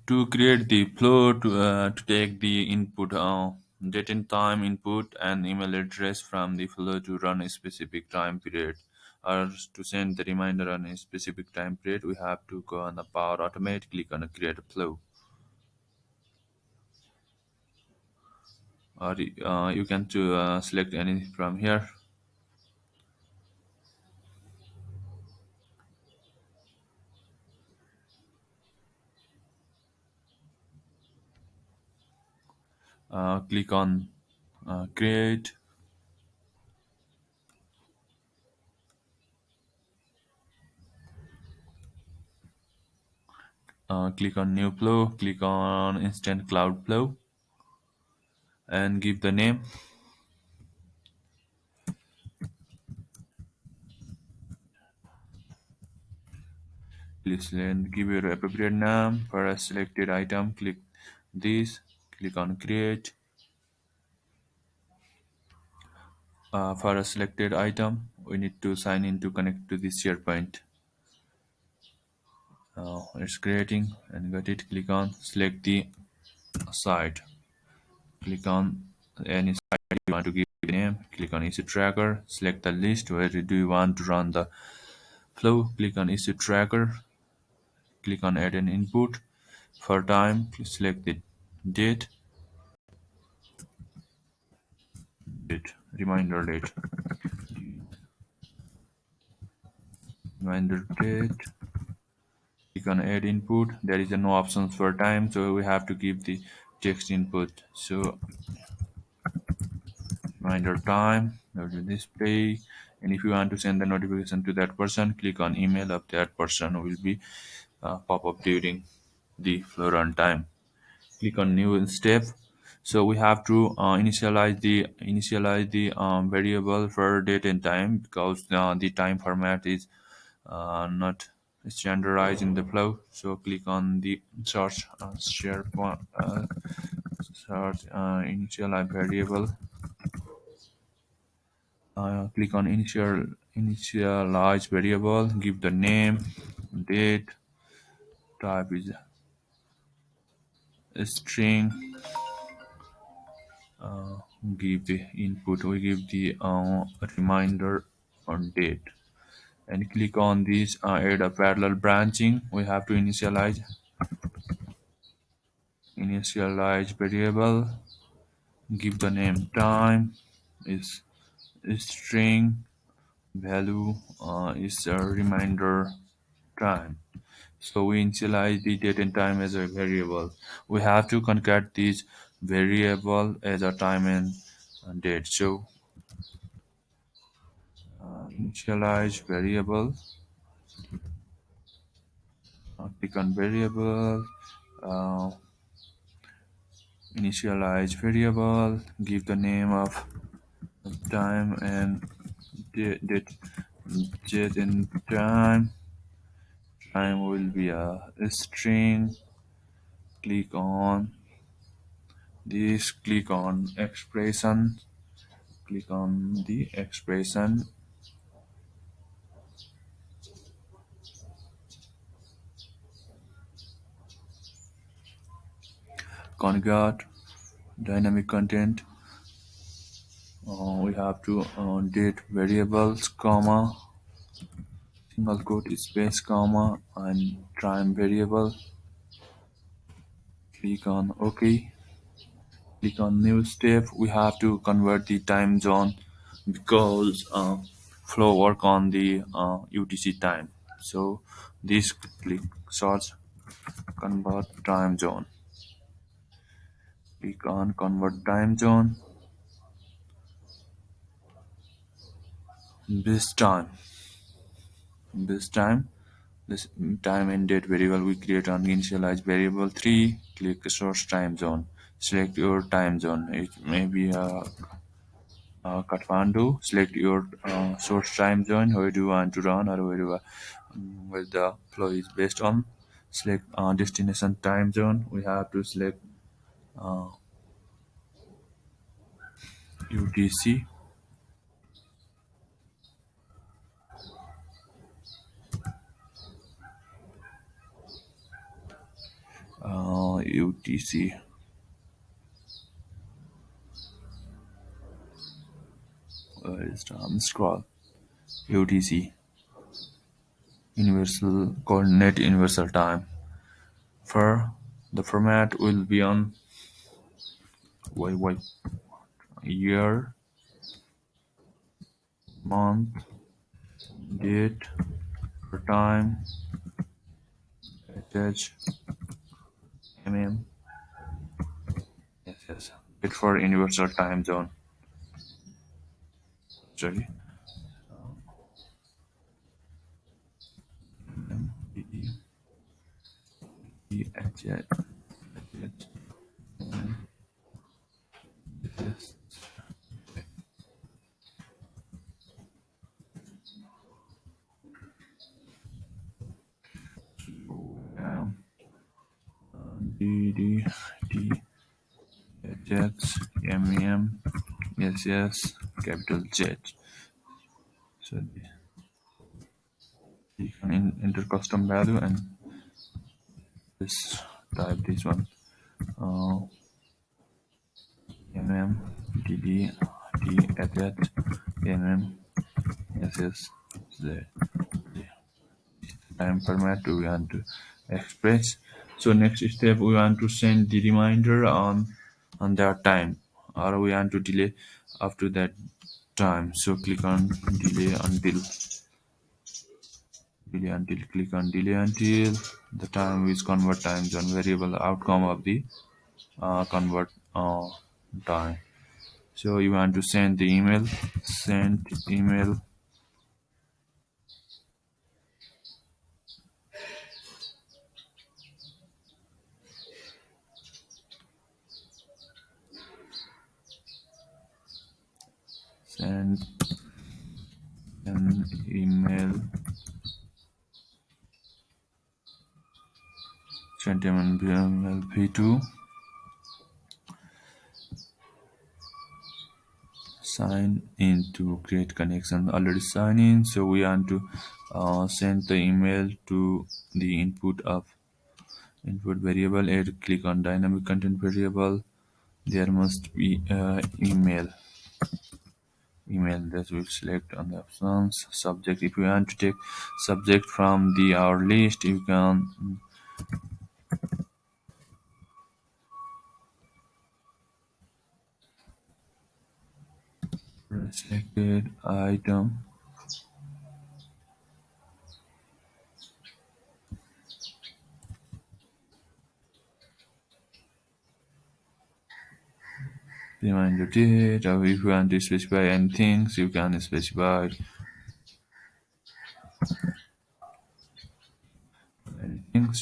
To create the flow, to take the input, date and time input and email address from the flow to run a specific time period, or to send the reminder on a specific time period, we have to go on the Power Automate, click on the create a flow, or you can to select any from here. Click on create, click on new flow, click on instant cloud flow, and give the name. Please then give your appropriate name for a selected item. Click this, click on create. For a selected item, we need to sign in to connect to the SharePoint. It's creating and got it. Click on select the site. Click on any site you want to give the name. Click on issue tracker. Select the list where do you want to run the flow. Click on issue tracker. Click on add an input. For time, select the date, reminder date, reminder date. Click on add input. There is no options for time, so we have to give the text input. So reminder time, go to display, and if you want to send the notification to that person, click on email of that person will be pop up during the flow run time. Click on new step. So we have to initialize the variable for date and time, because the time format is not standardized in the flow. So click on the search initialize variable. Click on initialize variable. Give the name, date, type is a string. Give the input. We give the reminder on date, and click on this add a parallel branching. We have to initialize variable. Give the name time is string, value is a reminder time. So we initialize the date and time as a variable. We have to concat this variable as a time and date. So initialize variable, click on variable, uh, initialize variable, give the name of time and date and time. Time will be a string. Click on this, click on expression, click on the expression, concat dynamic content. We have to date variables, comma, single quote space, comma, and time variable. Click on OK. Click on new step. We have to convert the time zone, because flow work on the UTC time. So this click search convert time zone. Click on convert time zone. This time, this time, this time and date variable we create on initialize variable 3. Click source time zone. Select your time zone. It may be Kathmandu. Select your source time zone, where do you want to run, or where the flow is based on. Select destination time zone. We have to select UTC. UTC. Is scroll UTC, Universal Coordinate Universal Time. For the format will be on year, month, date, for time, attach, mm. Yes. It for universal time zone. Sorry. Attach, yes. Um, D D attach, mm. Yes. Capital Z. So you can enter custom value and just type this one. Uh, mm dd d attach mm ss z time format we want to express. So next step we want to send the reminder on that time, or we want to delay up to that time. So click on click on delay until the time is convert time zone variable outcome of the convert time. So you want to send the email, send email, send an email, send email P2, sign in to create connection. Already sign in, so we want to send the email to the input variable. And click on dynamic content variable. There must be email that we select on the options. Subject, if you want to take subject from the our list, you can selected item. Reminder date, or if you want to specify anything, so you can specify anything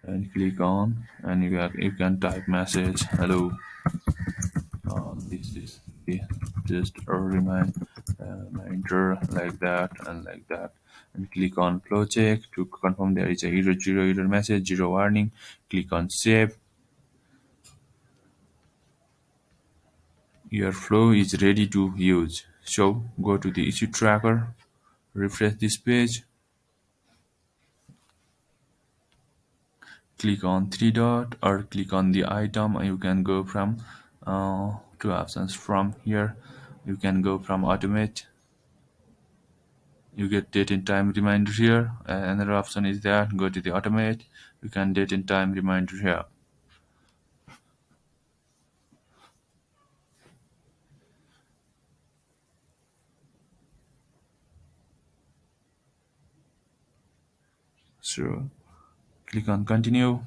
and click on, and you can type message hello. This is just a reminder like that and like that, and click on flow check to confirm there is a error message, zero warning. Click on save. Your flow is ready to use. So go to the issue tracker, refresh this page, click on three dot or click on the item. You can go from two options from here. You can go from automate. You get date and time reminder here. Another option is that go to the automate. You can date and time reminder here. So click on continue.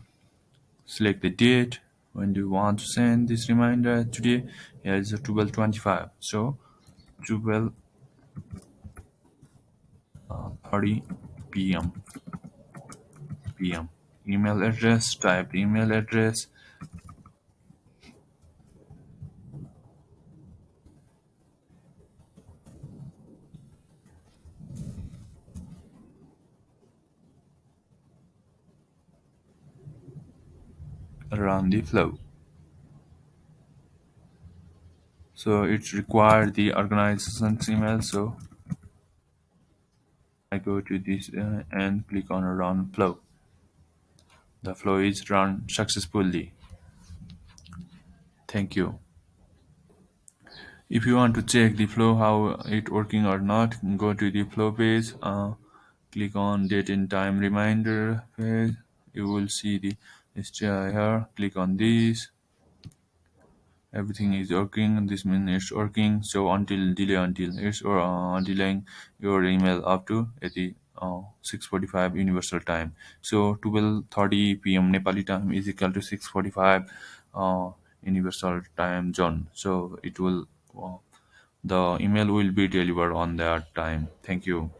Select the date. When do you want to send this reminder? Today, here is a 12:25. So 12:30 p.m. Email address. Type the email address. Run the flow. So it's required the organization's email. So I go to this and click on run flow. The flow is run successfully. Thank you. If you want to check the flow how it working or not, go to the flow page. Click on date and time reminder page. You will see the history here. Click on this. Everything is working. This means it's working. So until delay until it's delaying your email up to at the 6:45 universal time. So 12:30 p.m. Nepali time is equal to 6:45 universal time zone. So it will the email will be delivered on that time. Thank you.